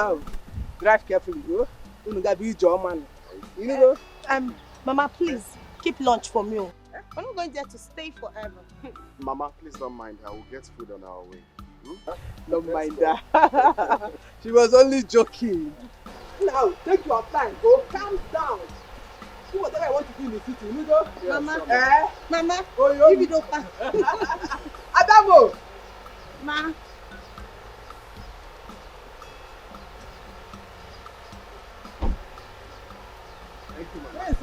now. Drive carefully, yo. You gotta be your man. You know? Mama, please keep lunch for me. I'm not going there to stay forever. Mama, please don't mind. I will get food on our way. Don't mind that. She was only joking. Now, take your time. Go calm down. Do whatever I want to do in the city. You know? Yes, Mama. Mama. Oh, yo. Give it up. Adamo. Ma. Thank you, man. Yes,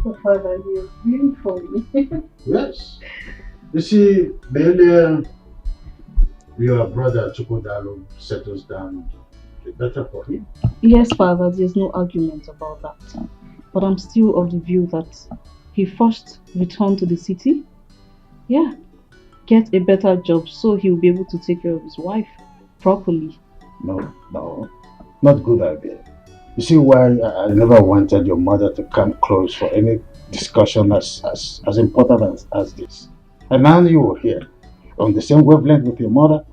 Oh, Father, you're really funny. Yes. You see, the earlier your brother Chukwudalo settles down, the better for him. Yes, Father, there's no argument about that. But I'm still of the view that he first returned to the city. Yeah. Get a better job so he'll be able to take care of his wife properly. No, not good idea. You see why I never wanted your mother to come close for any discussion as important as this. And now you are here, on the same wavelength with your mother.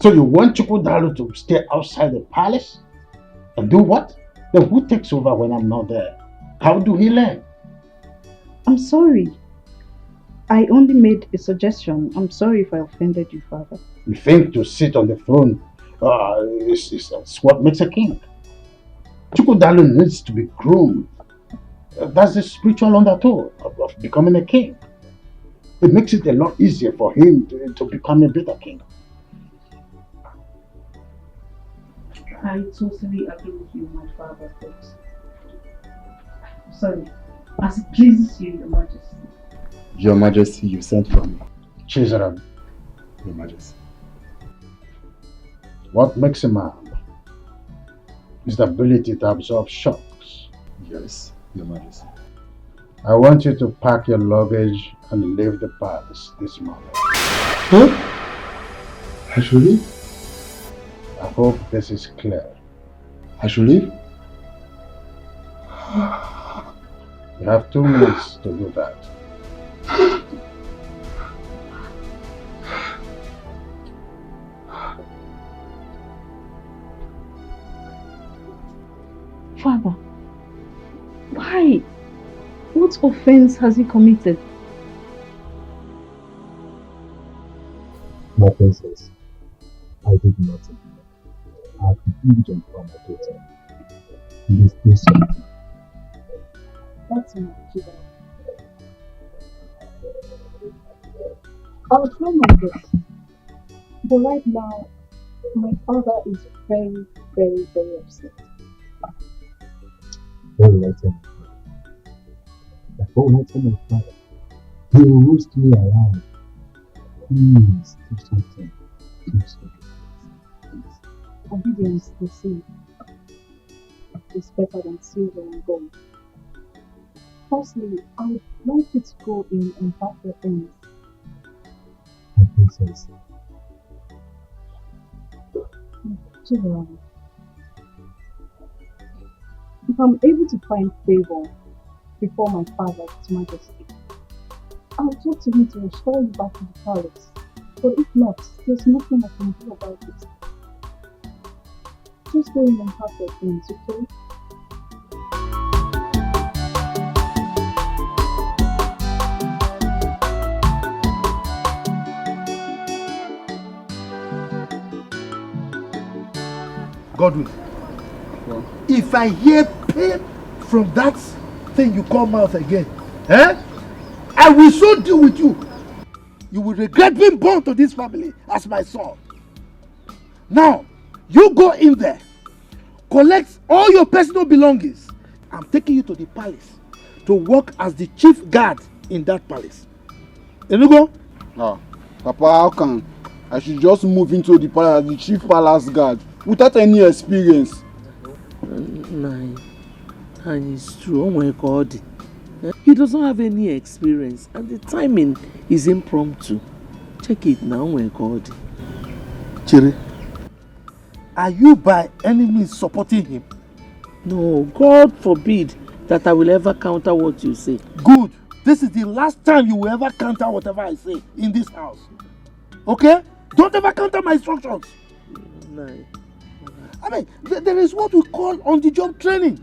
So you want Chukwudalo to stay outside the palace? And do what? Then who takes over when I'm not there? How do he learn? I'm sorry. I only made a suggestion. I'm sorry if I offended you, Father. You think to sit on the throne is what makes a king? Chukwudalo needs to be groomed. That's the spiritual undertow of becoming a king. It makes it a lot easier for him to become a better king. I totally agree with you, my father, but sorry, as it pleases you, Your Majesty. Your Majesty, you sent for me. Chizaram. Your Majesty. What makes a man is the ability to absorb shocks. Yes, Your Majesty. I want you to pack your luggage and leave the palace this morning. Huh? I should leave? I hope this is clear. I should leave? You have 2 minutes to do that. What offense has he committed? My princess, I did nothing. I have refused for my daughter. Please do something. That's enough, Judah. I'll try my best. But right now, my father is very, very, very upset. What will I tell my father? Like, what will I tell my father? He will roast me around. Please do something. Do something. Please. Obedience, they say, is better than silver and gold. Firstly, I would like it to go in imperfect things. My princess, Children, if I'm able to find favor before my father's majesty, I'll talk to him to restore you back to the palace. But if not, there's nothing I can do about it. Just go in imperfect things, okay? Godwin, if I hear pain from that thing you call mouth again, I will so deal with you. You will regret being born to this family as my son. Now, you go in there, collect all your personal belongings. I'm taking you to the palace to work as the chief guard in that palace. Enugo? Ah, Papa, how can I should just move into the palace as the chief palace guard without any experience? And it's true. Oh my God. He doesn't have any experience and the timing is impromptu. Check it now. Oh my God. Chiri, are you by any means supporting him? No, God forbid that I will ever counter what you say. Good. This is the last time you will ever counter whatever I say in this house. Okay? Don't ever counter my instructions. No. I mean, there is what we call on-the-job training.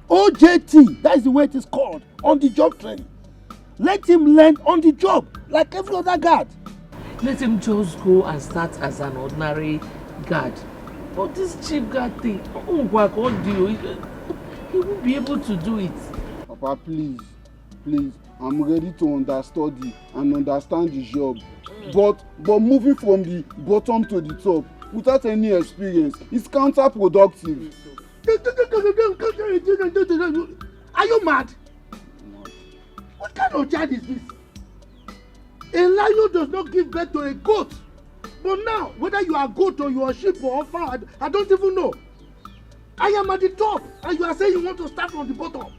OJT, that is the way it is called, on-the-job training. Let him learn on the job, like every other guard. Let him just go and start as an ordinary guard. But this chief guard thing, he won't be able to do it. Papa, please, I'm ready to understudy and understand the job. But moving from the bottom to the top without any experience is counterproductive. Are you mad? What kind of child is this? A lion does not give birth to a goat. But now, whether you are a goat or you are a sheep or a fowl, I don't even know. I am at the top and you are saying you want to start from the bottom.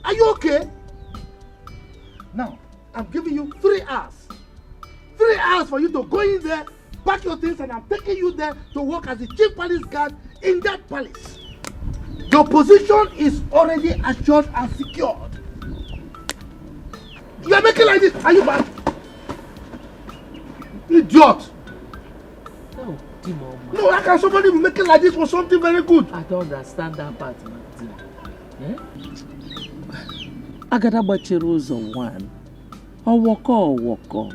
Are you okay? Now, I'm giving you 3 hours. 3 hours for you to go in there, pack your things, and I'm taking you there to work as the chief palace guard in that palace. Your position is already assured and secured. You are making like this. Are you mad? Idiot. No, Timo. No, how can somebody be making like this for something very good? I don't understand that part, Martin. Agada Bachero's one. Wako.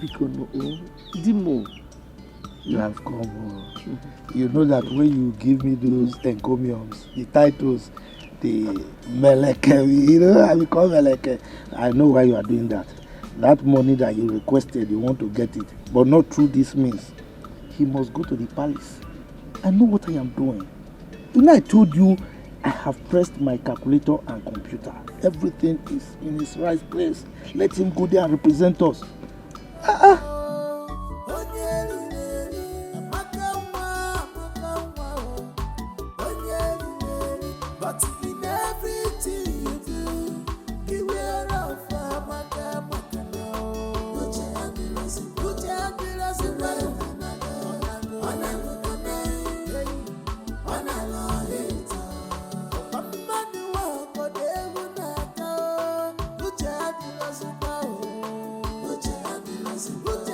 Because no, Dimo. You have come. You know that when you give me those encomiums, the titles, the Meleke, you know, I become Meleke. I know why you are doing that. That money that you requested, you want to get it, but not through this means. He must go to the palace. I know what I am doing. You know, I told you I have pressed my calculator and computer. Everything is in its right place. Let him go there and represent us. Luchy,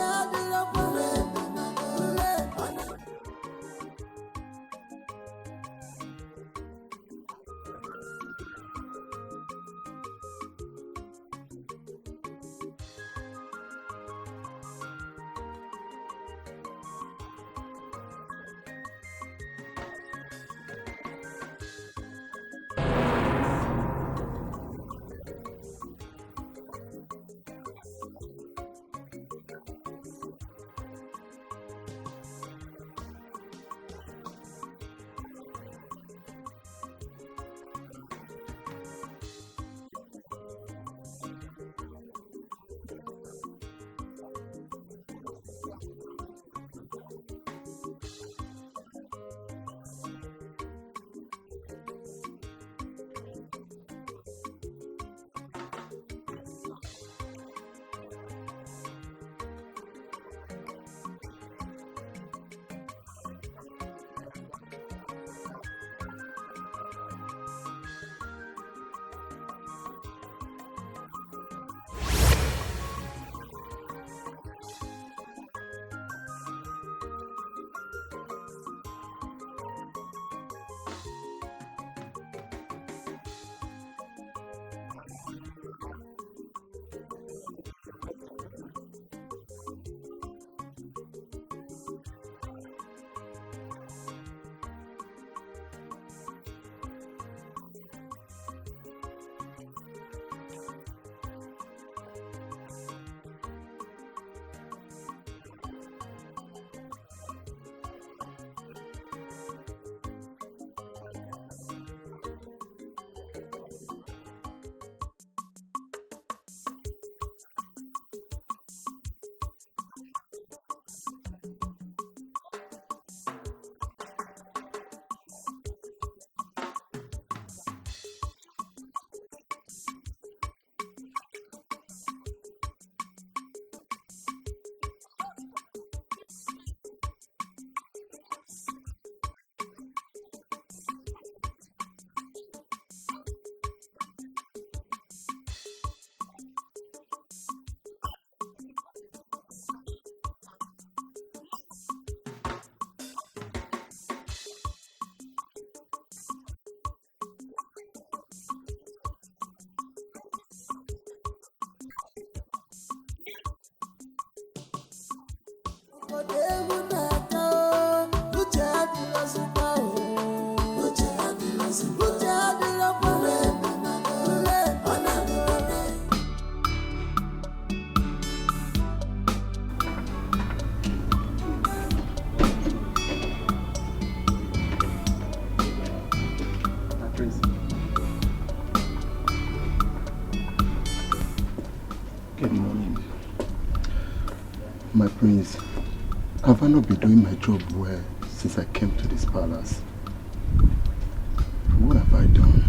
Good morning. My prince, have I not been doing my job well since I came to this palace? What have I done?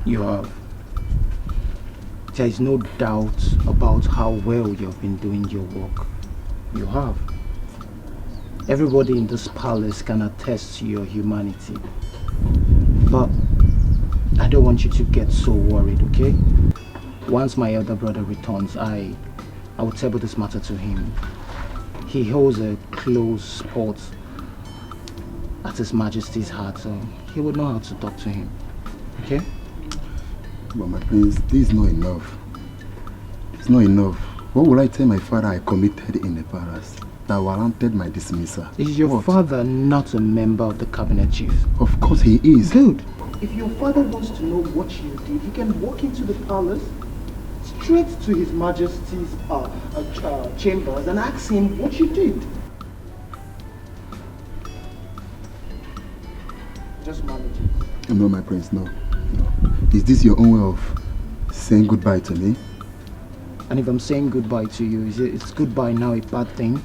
You have. There is no doubt about how well you have been doing your work. You have. Everybody in this palace can attest to your humanity. But I don't want you to get so worried, okay? Once my elder brother returns, I will table this matter to him. He holds a close spot at His Majesty's heart, so he would know how to talk to him. Okay? But my prince, this is not enough. It's not enough. What will I tell my father I committed in the palace that warranted my dismissal? Is your father not a member of the cabinet chief? Of course he is. Good. If your father wants to know what you did, he can walk into the palace straight to His Majesty's chambers and ask him what you did. Just manage it. No, my prince, no. Is this your own way of saying goodbye to me? And if I'm saying goodbye to you, is goodbye now a bad thing?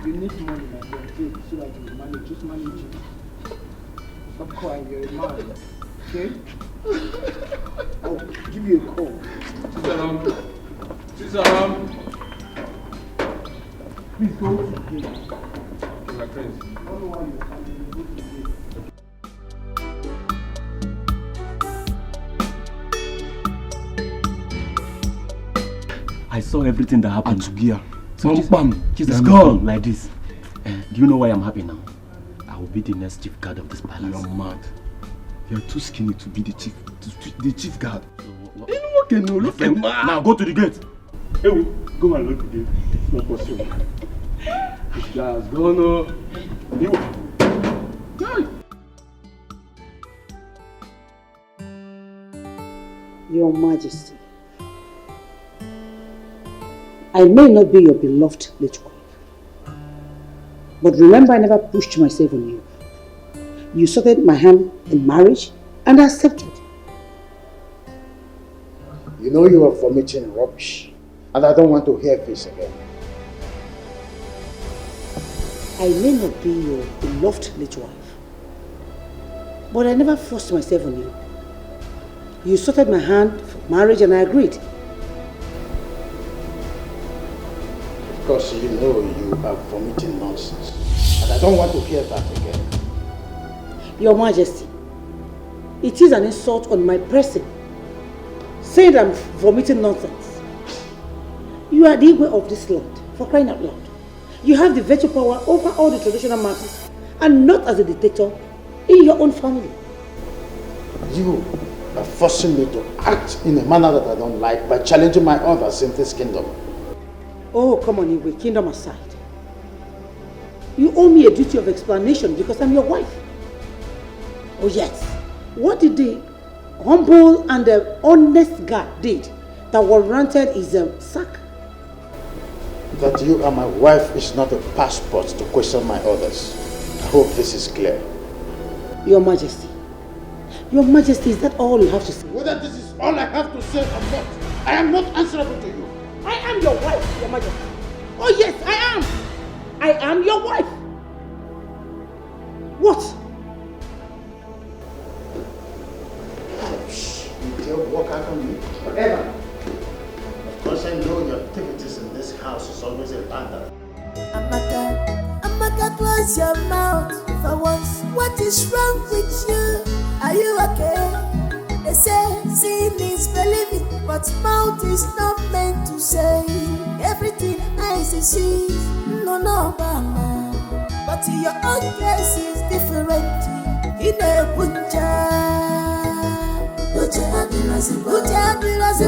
You need money, my friend, so that you can manage. Just manage it. Stop crying, you're a man. Okay? I'll give you a call. Sisaram. Please go to the gate. My friends. I don't know why you're coming. Go to the gate. I saw everything that happened. Atugia. This girl like this. Do you know why I'm happy now? I will be the next chief guard of this palace. You're mad. You're too skinny to be the chief guard. You know, look at now go to the gate. Hey, go and look at the gate. It's not possible. This guy has gone. Your Majesty, I may not be your beloved late wife, but remember I never pushed myself on you. You sought my hand in marriage and I accepted. You know you are vomiting rubbish, and I don't want to hear this again. I may not be your beloved late wife, but I never forced myself on you. You sought my hand for marriage and I agreed. Because you know you are vomiting nonsense, and I don't want to hear that again. Your Majesty, it is an insult on my person, saying that I'm vomiting nonsense. You are the Igwe of this land, for crying out loud. You have the veto power over all the traditional matters, and not as a dictator in your own family. You are forcing me to act in a manner that I don't like by challenging my others in this kingdom. Oh, come on, Igwe, kingdom aside. You owe me a duty of explanation because I'm your wife. Oh yes, what did the humble and the honest guard did that warranted his sack? That you are my wife is not a passport to question my orders. I hope this is clear. Your Majesty, is that all you have to say? Whether this is all I have to say or not, I am not answerable to you. I am your wife, Your Majesty. Oh yes, I am. I am your wife. What? You dare walk out on me? Whatever. Of course I know your activities in this house is always a bother. Amaka, close your mouth for once. What is wrong with you? Are you okay? They say seeing is believing, but mouth is not meant to say everything eyes see. No, mama. But your own case is different. In a punja. Uche abirazi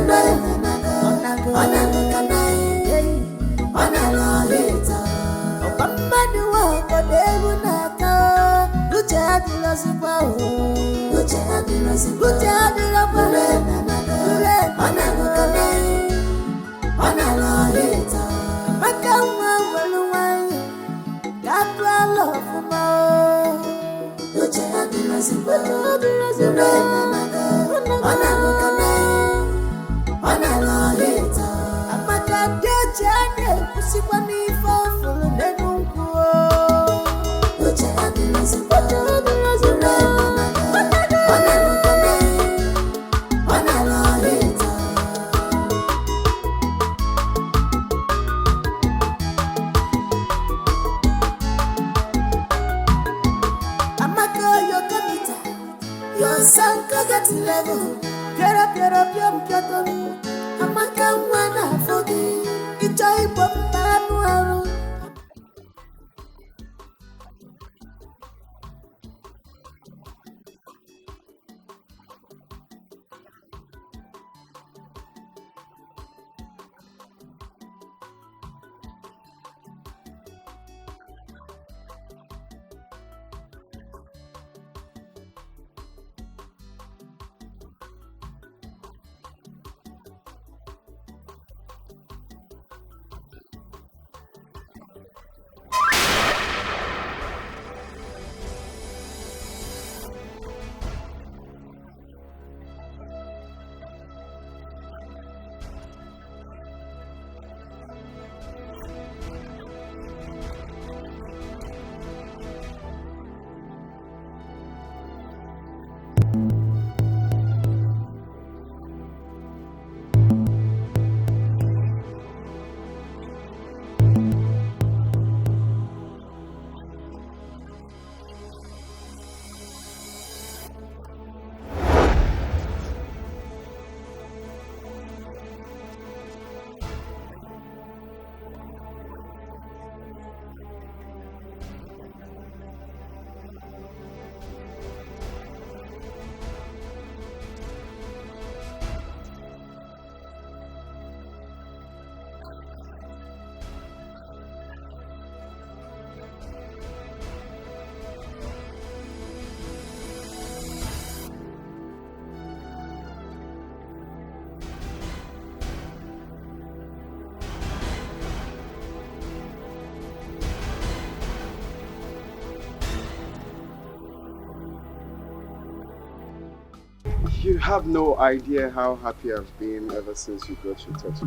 You have no idea how happy I've been ever since you got your test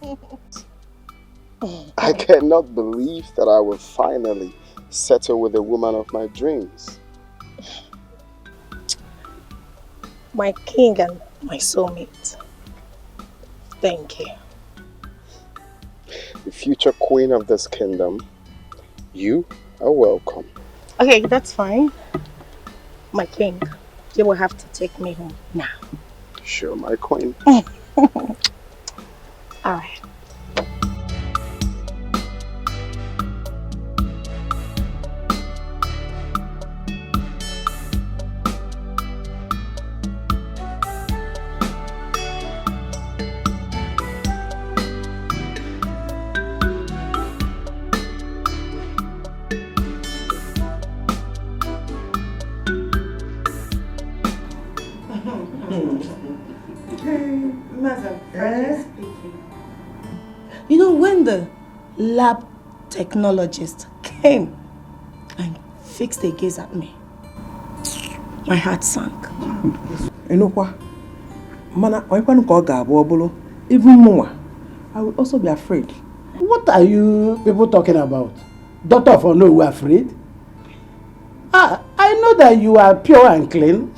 result. I cannot believe that I will finally settle with the woman of my dreams. My king and my soulmate. Thank you. The future queen of this kingdom, you are welcome. Okay, that's fine. My king, you will have to take me home now. Sure, my queen. All right. You know, when the lab technologist came and fixed a gaze at me, my heart sank. You know what? Mana, even more, I will also be afraid. What are you people talking about? Doctor for no, we are afraid? I know that you are pure and clean.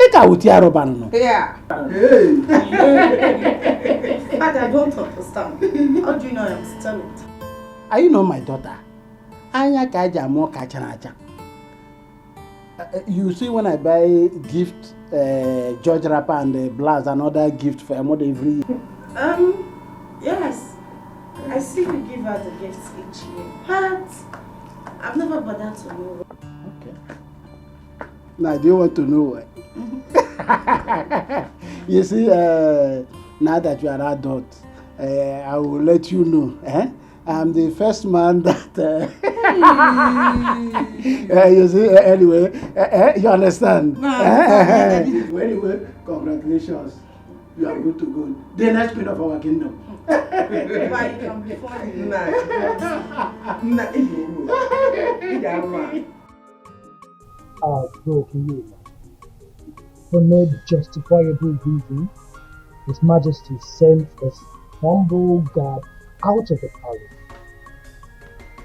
Yeah. Hey. But I don't understand. How do you know I'm still it? Are you not my daughter? You see, when I buy gift, George wrapper and the blouse, another gift for a mother every year. Yes. I see you give her the gifts each year. But I've never bothered to know. Okay. Now, do you want to know why? You see, now that you are adult, I will let you know I'm the first man that. You see, anyway, you understand? Anyway, congratulations. You are good to go. The next queen of our kingdom. Bro, can you imagine? For no justifiable reason, His Majesty sent this humble guard out of the palace.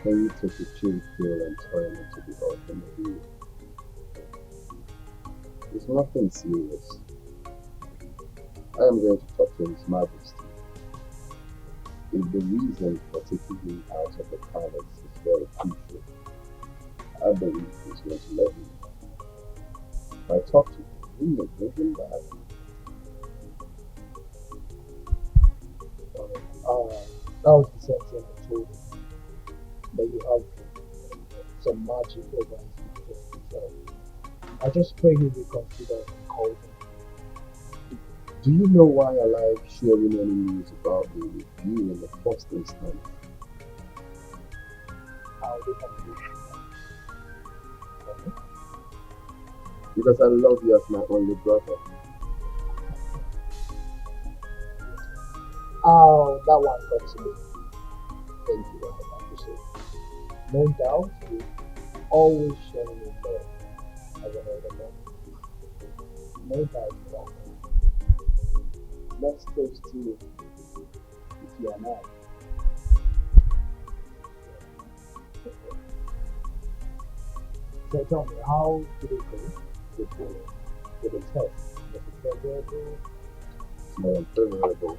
Can you take a chill pill and turn it to the ordinary? It's nothing serious. I am going to talk to His Majesty. If the reason for taking him out of the palace is very crucial, I believe he's going to let me. If I talk to him, he may bring him back. That was the same thing I told him. That you have some magic over his future. So I just pray he will consider and call him. Do you know why I like sharing any news about me with you in the first instance? How they can do it. Because I love you as my only brother. Oh, that one got to me. Thank you, I appreciate it. No doubt, you always show me love as an older man. No doubt about that. Let's toast to it if you are not. So tell me, how did it go with the test? Was it favorable? It's more unfavorable.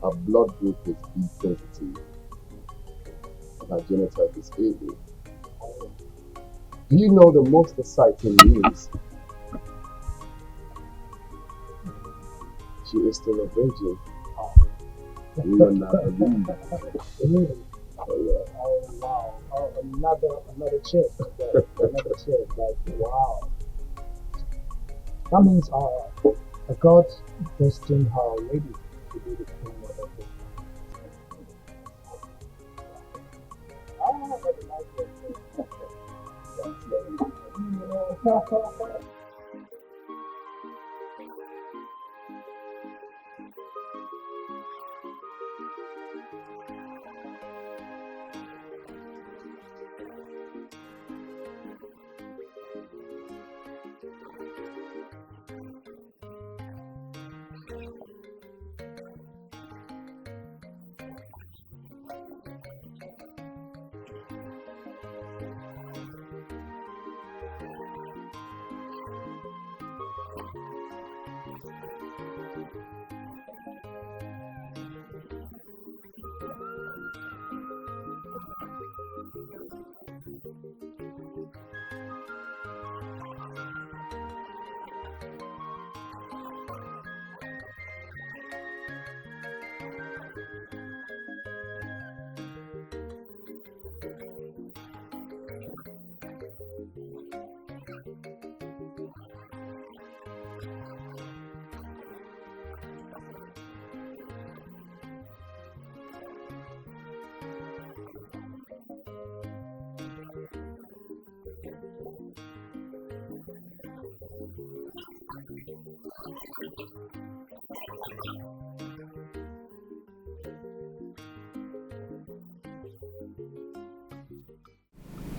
Our blood group is B positive, and our genotype is AB. Do you know the most exciting news? She is still a virgin. You will not believe. Really? Oh yeah. Oh wow. Oh, another chick. Okay. Another chick. Like wow. That means God destined her lady to be the queen of the kingdom. That's nice.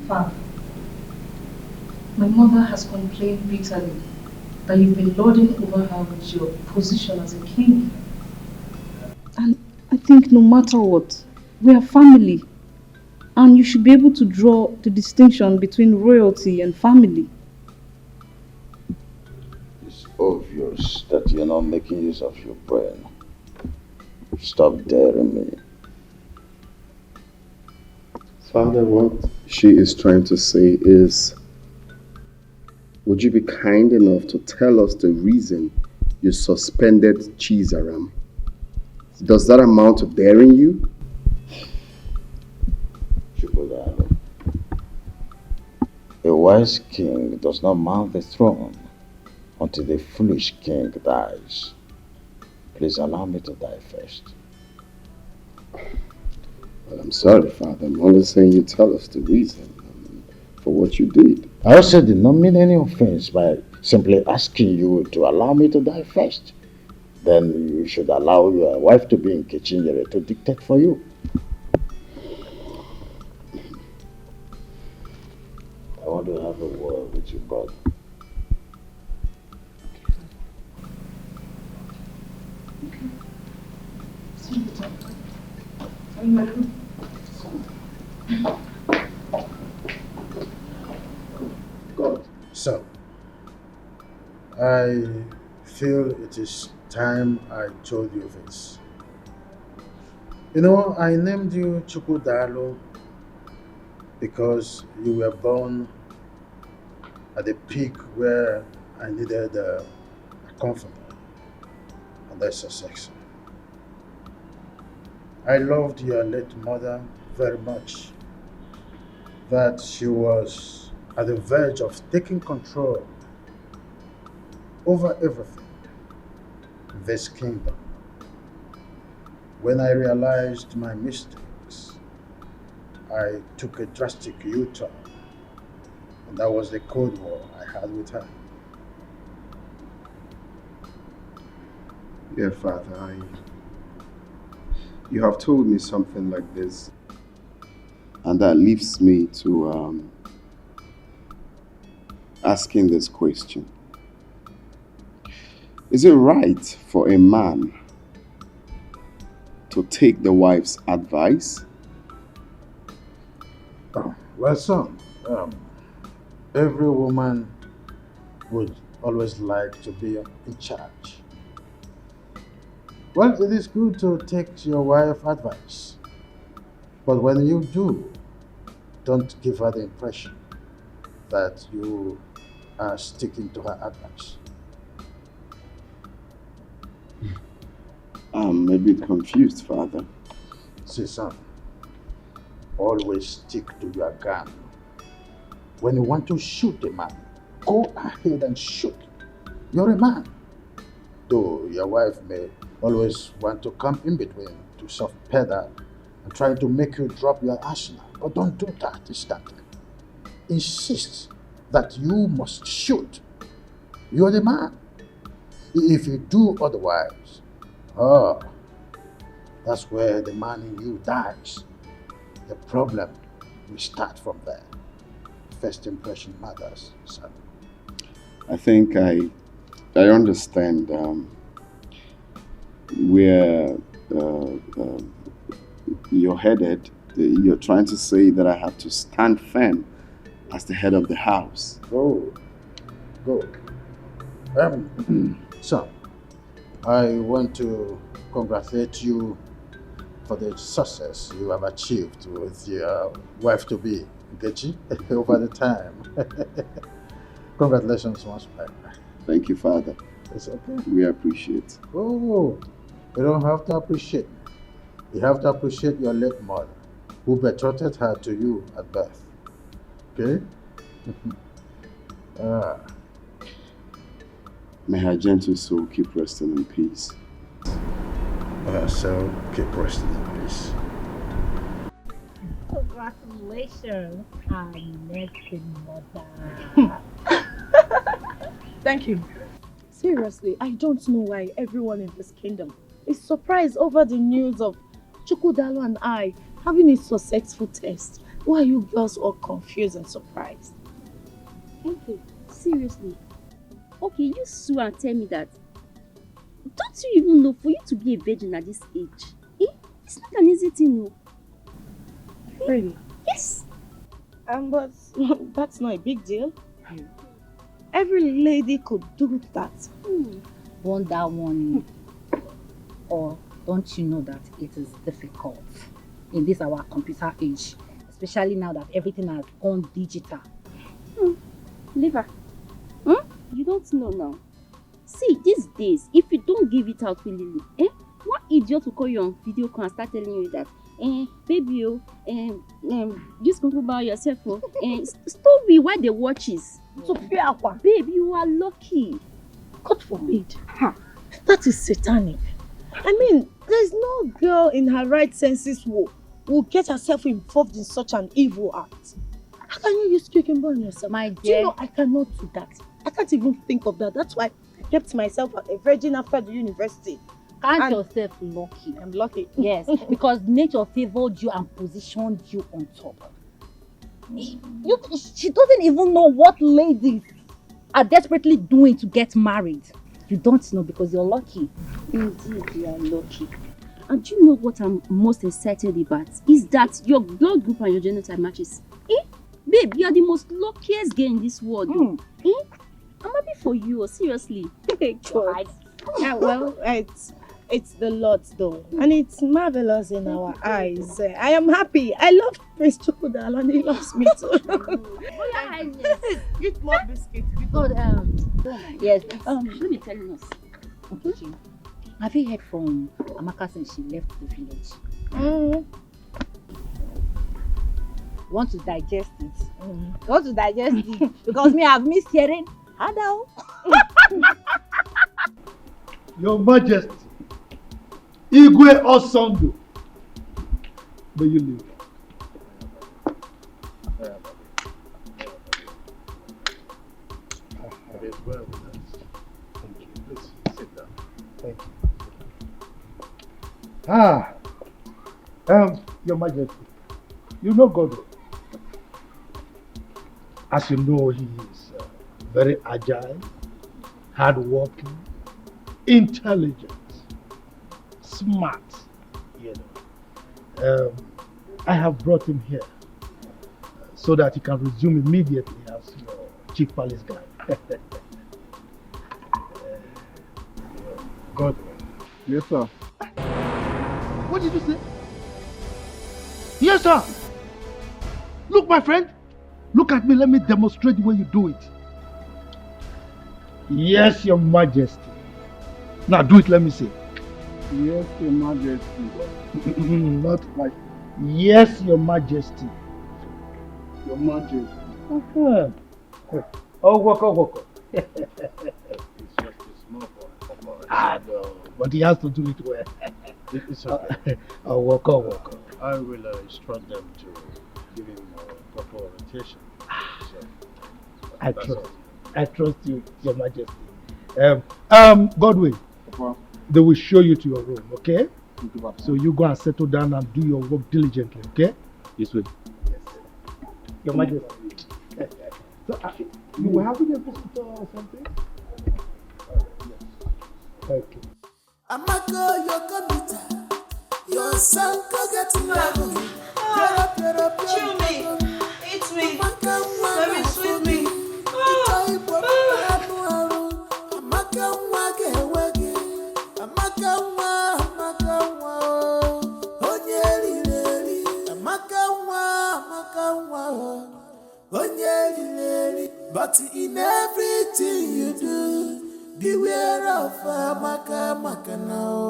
Father, my mother has complained bitterly that you've been lording over her with your position as a king. And I think no matter what, we are family. And you should be able to draw the distinction between royalty and family. It's obvious that you're not making use of your brain. Stop daring me. Father, what she is trying to say is, would you be kind enough to tell us the reason you suspended Chizaram? Does that amount to daring you? A wise king does not mount the throne until the foolish king dies. please allow me to die first. Well, I'm sorry, Father. I'm only saying you tell us the reason for what you did. I also did not mean any offense by simply asking you to allow me to die first. Then you should allow your wife to be in kitchen to dictate for you. I want to have a word with you, brother. God. So, I feel it is time I told you this. You know, I named you Chukudalo because you were born at the peak where I needed a comforter, and that's a sex. I loved your late mother very much, that she was at the verge of taking control over everything in this kingdom. When I realized my mistakes, I took a drastic U-turn, and that was the Cold War I had with her. Yeah, Father, you have told me something like this, and that leaves me to asking this question. Is it right for a man to take the wife's advice? Well, son, every woman would always like to be in charge. Well, it is good to take your wife's advice, but when you do, don't give her the impression that you are sticking to her advice. I'm a bit confused, Father. See, son, always stick to your gun. When you want to shoot a man, go ahead and shoot. You're a man. Though your wife may always want to come in between to soft pedal and try to make you drop your arsenal, but don't do that instantly. Insist that you must shoot. You're the man. If you do otherwise, that's where the man in you dies. The problem will start from there. First impression matters, son. I think I understand where you're headed. You're trying to say that I have to stand firm as the head of the house. Go. Son, I want to congratulate you for the success you have achieved with your wife-to-be, Nkechi, over the time. Congratulations once more. Thank you, Father. It's okay. We appreciate. Oh, you don't have to appreciate me. You have to appreciate your late mother, who betrothed her to you at birth. Okay? May her gentle soul keep resting in peace. So keep resting in peace. Congratulations, our next mother. Thank you. Seriously, I don't know why everyone in this kingdom is surprised over the news of Chukudalo and I having a successful test. Why are you girls all confused and surprised? Okay, seriously. Okay, you sue and tell me that. Don't you even know for you to be a virgin at this age? It's not an easy thing, no. Really? Yes. But that's not a big deal. Every lady could do that. Wonder one. Or don't you know that it is difficult in this our computer age, especially now that everything has gone digital? Leave her. You don't know now. See, these days, if you don't give it out willingly, what idiot will call you on video call and start telling you that, baby, just go about yourself, stop me while they watches. So, babe, you are lucky. God forbid. That is satanic. I mean, there's no girl in her right senses who get herself involved in such an evil act. How can you use cucumber on yourself? My Do dear. you know I cannot do that? I can't even think of that. That's why I kept myself at a virgin after the university. Count yourself lucky. I'm lucky. Yes, because nature favored you and positioned you on top. She doesn't even know what ladies are desperately doing to get married. You don't know because you're lucky. Indeed, you are lucky. And do you know what I'm most excited about? Is that your blood group and your genotype matches. Babe, you are the most luckiest girl in this world. I'm happy for you, seriously. God. Yeah, well, it's the Lord though. And it's marvelous in our eyes. I am happy. I love Prince Chukudal and he loves me too. Eat more biscuits. Yes. Let me tell you us. Okay. Have you heard from Amaka since she left the village? Want to digest it? Want to digest it? Because me, I've missed hearing. Hello. Your Majesty, Igwe Osondo, may you live. It is well with us. Thank you. Please sit down. Thank you. Your Majesty, you know Godwin. As you know, he is very agile, hardworking, intelligent, smart, you know. I have brought him here so that he can resume immediately as your chief palace guard. Godwin. Yes, sir. What did you say? Yes, sir. Look, my friend. Look at me. Let me demonstrate the way you do it. Yes, Your Majesty. Now do it. Let me see. Yes, Your Majesty. Not like. Yes, Your Majesty. Your Majesty. Oh, walk. It's just a small boy. No, but he has to do it well. It's okay. Oh, walk. I will instruct them to give him proper orientation. So, I trust you, Your Majesty. Godwin, they will show you to your room, okay? So you go and settle down and do your work diligently, okay? This way. Yes. Your Majesty. So, you were having a visitor or something? Yes. Okay. Amaka, your computer, your son go get married. Chill me. Eat me. Let me sweet me. But in everything you do, beware of Amaka now.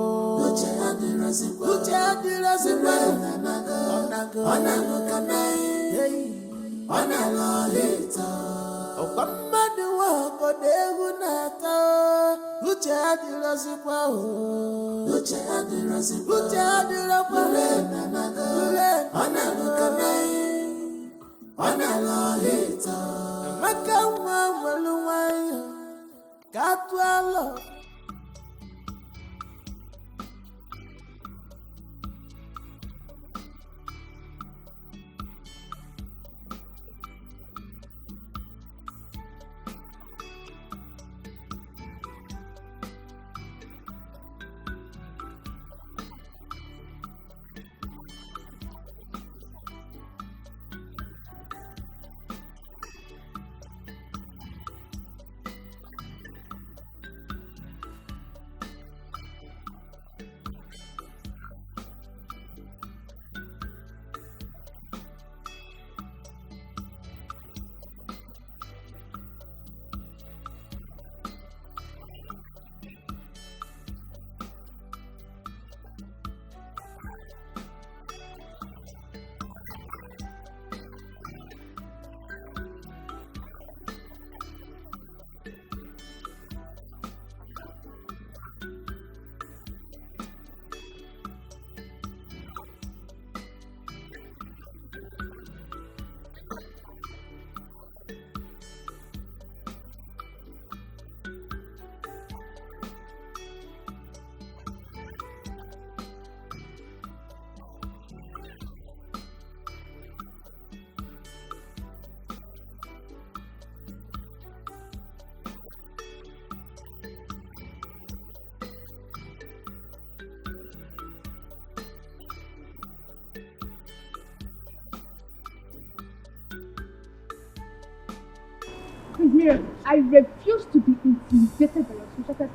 Miracle, I refuse to be intimidated by your social status.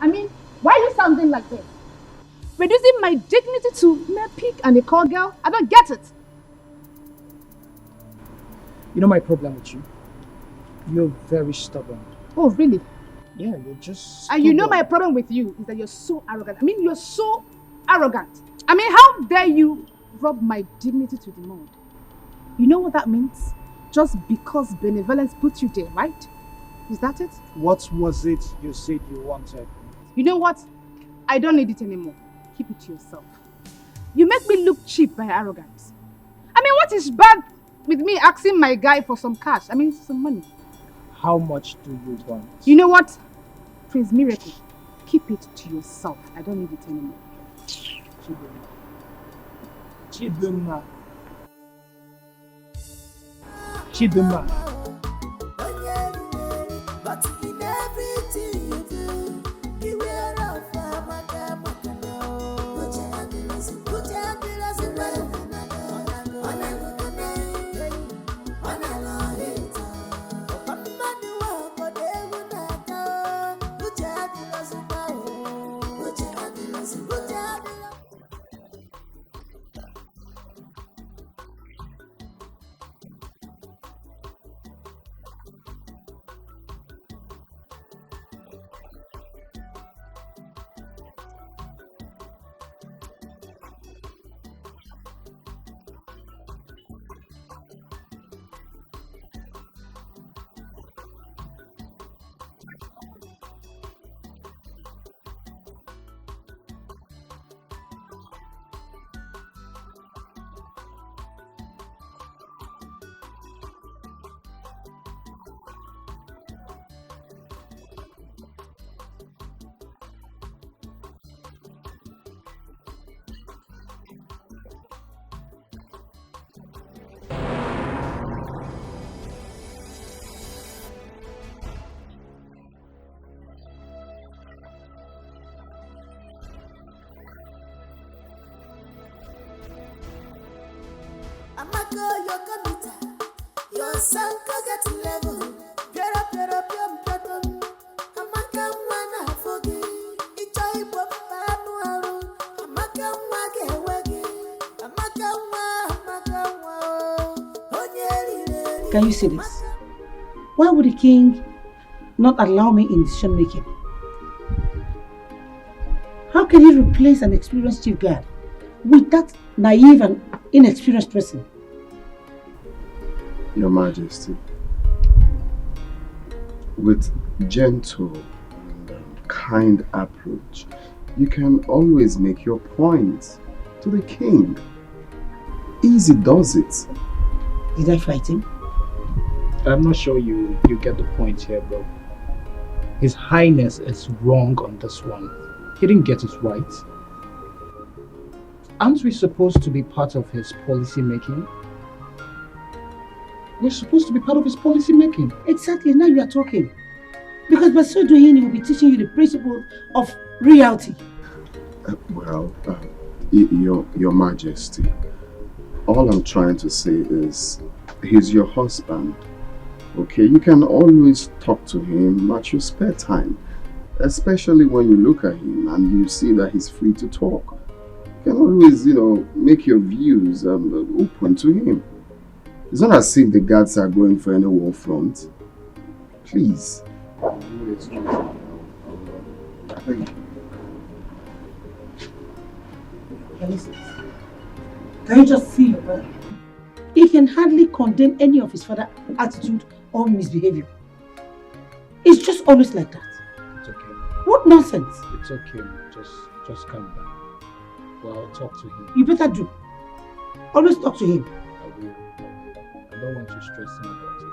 I mean, why are you sounding like this? Reducing my dignity to mere pig and a call girl? I don't get it. You know my problem with you? You're very stubborn. Oh, really? Yeah, you're just And you know my problem with you is that you're so arrogant. I mean, you're so arrogant. I mean, how dare you rob my dignity to the mud? You know what that means? Just because benevolence put you there, right? Is that it? What was it you said you wanted? You know what? I don't need it anymore. Keep it to yourself. You make me look cheap by arrogance. I mean, what is bad with me asking my guy for some cash? I mean, some money. How much do you want? You know what? Prince Miracle, keep it to yourself. I don't need it anymore. Chidunma. Chidunma. But in everything you do, beware of Amaka. Put your hand in us, put your hand in us, Amaka, you're committed. Your son can get level. Get up, you're Amaka, wanna forget. It's a hip hop, Amaka, Can you see this? Why would the king not allow me in decision making? How can he replace an experienced chief guard with that naive and inexperienced person? Your Majesty, with gentle and kind approach, you can always make your point to the king. Easy does it. Did I fight him? I'm not sure you get the point here, bro. His Highness is wrong on this one. He didn't get it right. Aren't we supposed to be part of his policy making? We're supposed to be part of his policy making. Exactly, now you are talking. Because by so doing, he will be teaching you the principles of reality. Your Majesty, all I'm trying to say is, he's your husband. Okay, you can always talk to him at your spare time. Especially when you look at him and you see that he's free to talk. You can always, make your views open to him. It's not as if the guards are going for any war front. Please. Thank you. Can you just see your brother? He can hardly condemn any of his father's attitude or misbehavior. It's just always like that. It's okay. What nonsense? It's okay. Just calm down. Well, I'll talk to him. You better do. Always talk to him. I will. I don't want you stressing about it.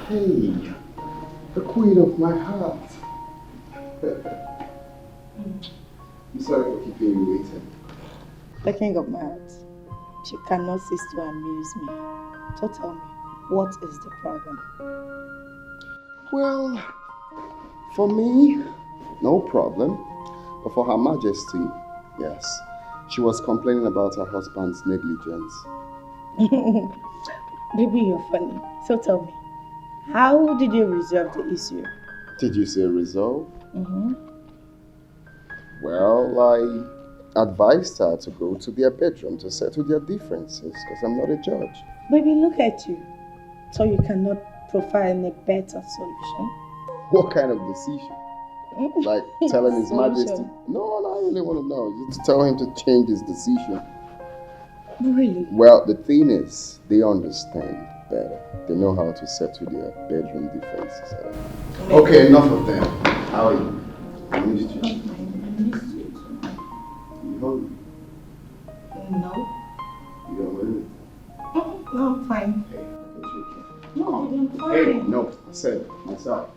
Hey, the queen of my heart. I'm sorry for keeping you waiting. The king of my heart, you cannot cease to amuse me. So tell me, what is the problem? Well, for me, no problem. But for Her Majesty, yes, she was complaining about her husband's negligence. Baby, you're funny. So tell me, how did you resolve the issue? Did you say resolve? Mm-hmm. Well, I advised her to go to their bedroom to settle their differences because I'm not a judge. Baby, look at you. So you cannot provide a better solution? What kind of decision? Like telling His Majesty? No, I really want to know. Just tell him to change his decision. Really? Well, the thing is, they understand better. They know how to settle their bedroom differences. Okay, enough of them. How are you? I missed you. You hungry? No. You don't want anything? No, I'm fine. Hey, I guess you can. No, I'm fine. Hey, no, I said myself.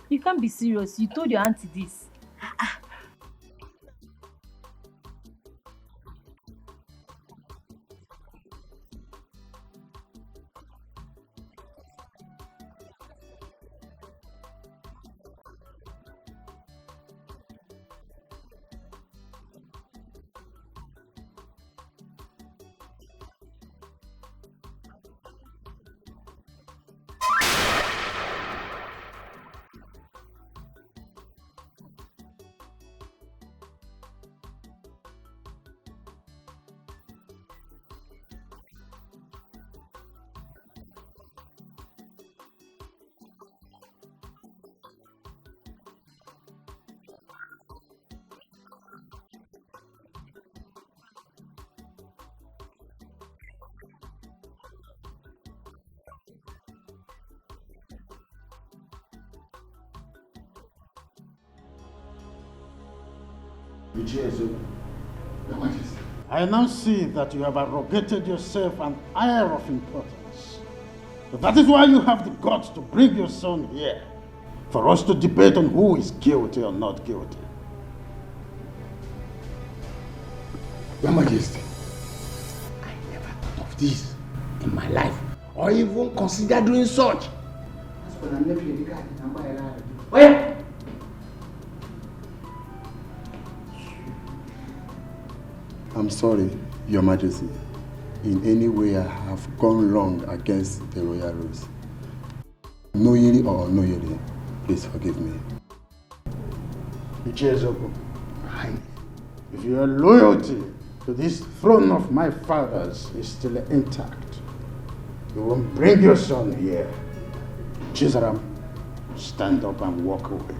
You can't be serious. You told your auntie this. I now see that you have arrogated yourself an air of importance. But that is why you have the guts to bring your son here, for us to debate on who is guilty or not guilty. Your Majesty, I never thought of this in my life, or even consider doing such. Where? I'm sorry, Your Majesty. In any way I have gone wrong against the royal rules. Knowingly or unknowingly, please forgive me. Ichezoko, if your loyalty to this throne of my fathers is still intact, you won't bring your son here. Chizaram, stand up and walk away.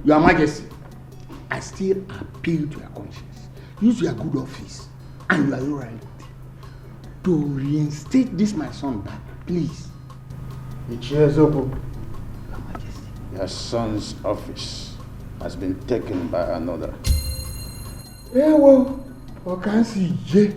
Your Majesty, I still appeal to your conscience. Use your good office and your loyalty to reinstate this my son back, please. Ichezoko, Your Majesty, your son's office has been taken by another. Yeah, well, I can't see J.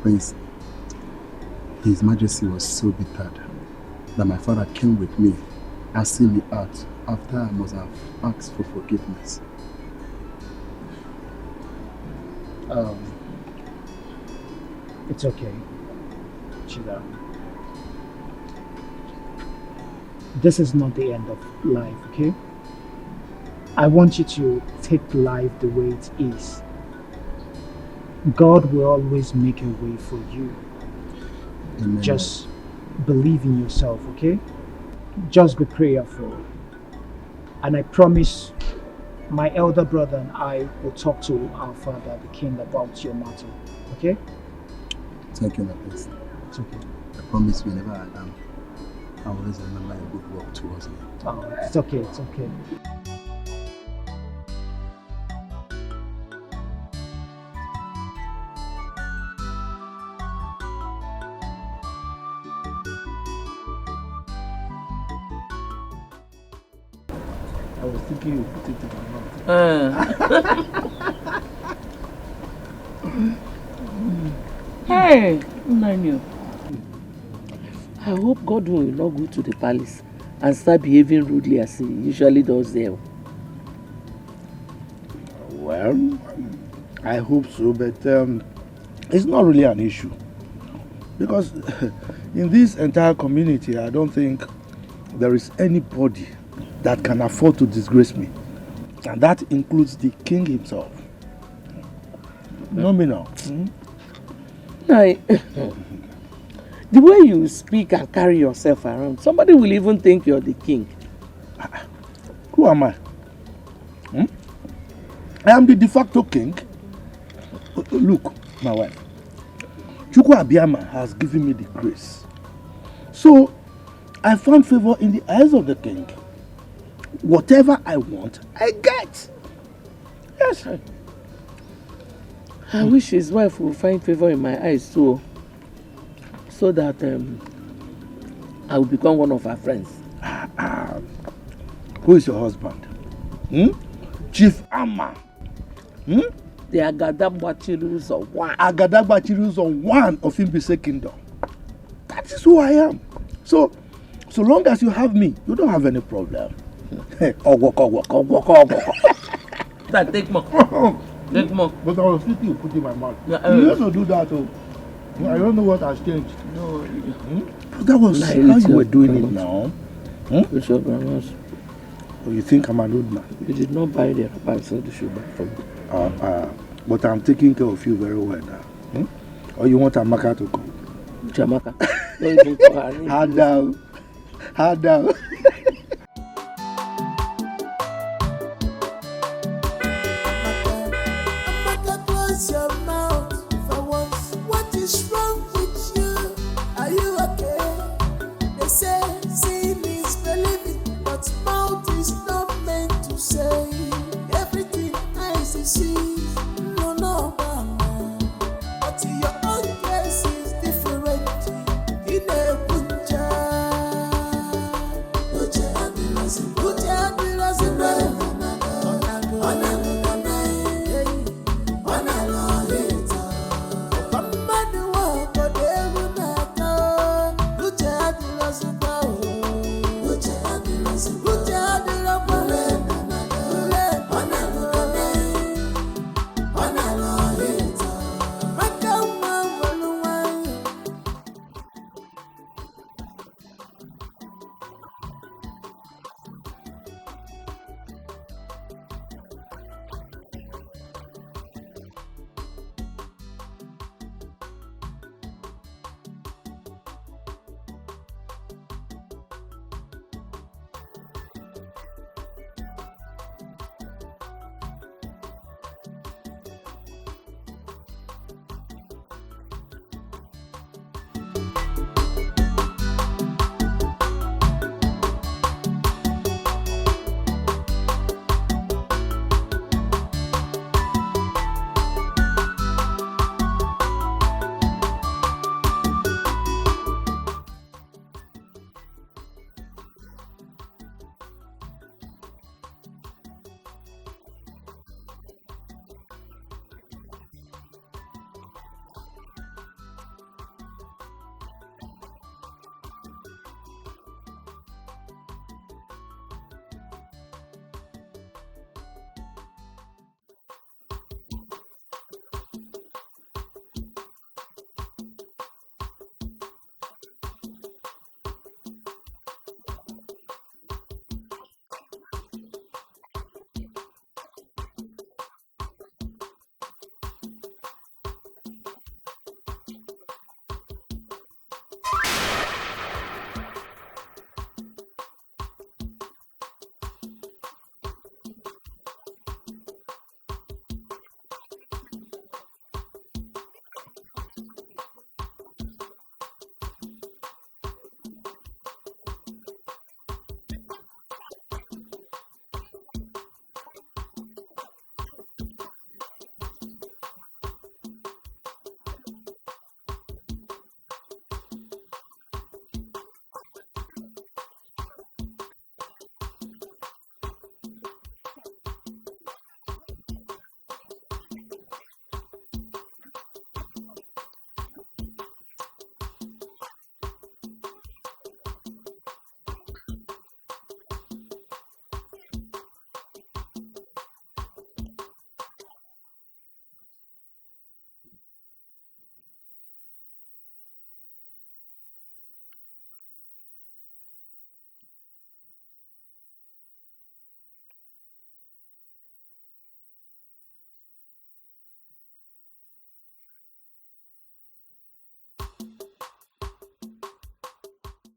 Prince, His Majesty was so bitter that my father came with me, asking me out after I must have asked for forgiveness. It's okay, Chida. This is not the end of life, okay? I want you to take life the way it is. God will always make a way for you. Amen. Just believe in yourself, okay? Just be prayerful. And I promise my elder brother and I will talk to our father, the king, about your matter. Okay? Thank you, my priest. It's okay. I promise whenever I am, I will always remember your good work towards me. Oh, it's okay, it's okay. I was thinking you put it in my mouth. Hey, Nanu. I hope Godwin will not go to the palace and start behaving rudely as he usually does there. Well, I hope so, but it's not really an issue. Because in this entire community, I don't think there is anybody that can afford to disgrace me. And that includes the king himself. No, me now. The way you speak and carry yourself around, somebody will even think you're the king. Who am I? I am the de facto king. Look, my wife. Chukwu Abiyama has given me the grace. So, I found favor in the eyes of the king. Whatever I want, I get. Yes. I wish his wife will find favor in my eyes too, so that I will become one of her friends. Who is your husband? Chief Amma. The Agadagba of one. Agadagba of one of Impromptu kingdom. That is who I am. So long as you have me, you don't have any problem. Take more. Take more. But I was thinking you put in my mouth. You used to do that too. I don't know what has changed. No. But that was how you were doing it now. It's your grandma's. Oh, you think I'm an old man? You did not buy the wrapper, so the shoe back for me. But I'm taking care of you very well now. Or you want Amaka to come? Jamaka. Don't even call her name. Hard down.